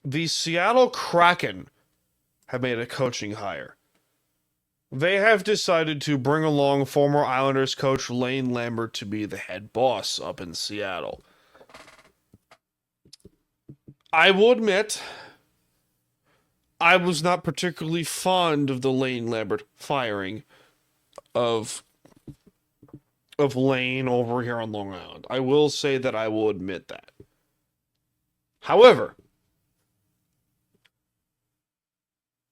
The Seattle Kraken have made a coaching hire. They have decided to bring along former Islanders coach Lane Lambert to be the head boss up in Seattle. I will admit, I was not particularly fond of the Lane Lambert firing of Lane over here on Long Island. I will say that I will admit that. However,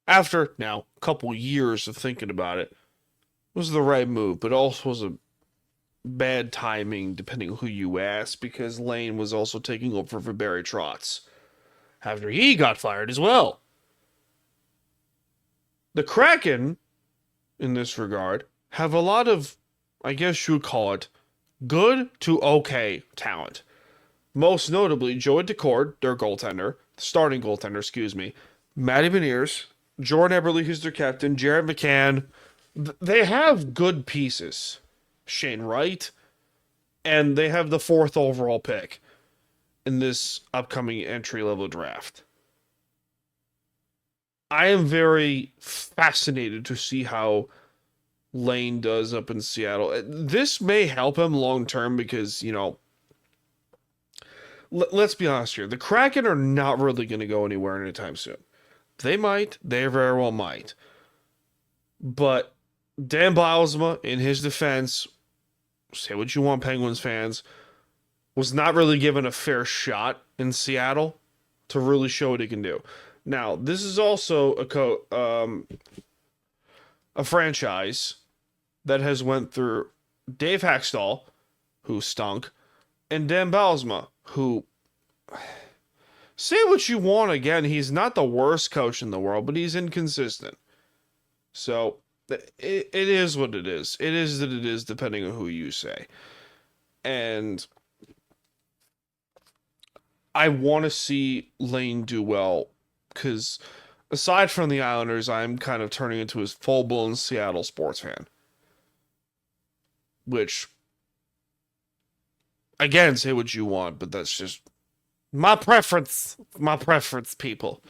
after now a couple years of thinking about it, was the right move, but also was a bad timing depending on who you ask, because Lane was also taking over for Barry Trotz after he got fired as well. The Kraken, in this regard, have a lot of, I guess you would call it, good to okay talent. Most notably, Joey Decord, their goaltender, starting goaltender, excuse me, Matty Beniers, Jordan Eberle, who's their captain, Jared McCann. They have good pieces. Shane Wright, and they have the fourth overall pick in this upcoming entry-level draft. I am very fascinated to see how Lane does up in Seattle. This may help him long term because, let's be honest here. The Kraken are not really going to go anywhere anytime soon. They might. They very well might. But Dan Bylsma, in his defense, say what you want, Penguins fans, was not really given a fair shot in Seattle to really show what he can do. Now, this is also a franchise that has went through Dave Haxtell, who stunk, and Dan Bylsma, who, say what you want, again, he's not the worst coach in the world, but he's inconsistent. So, it is what it is. It is that it is, depending on who you say. And I want to see Lane do well, because aside from the Islanders, I'm kind of turning into a full-blown Seattle sports fan. Which, again, say what you want, but that's just my preference. My preference, people.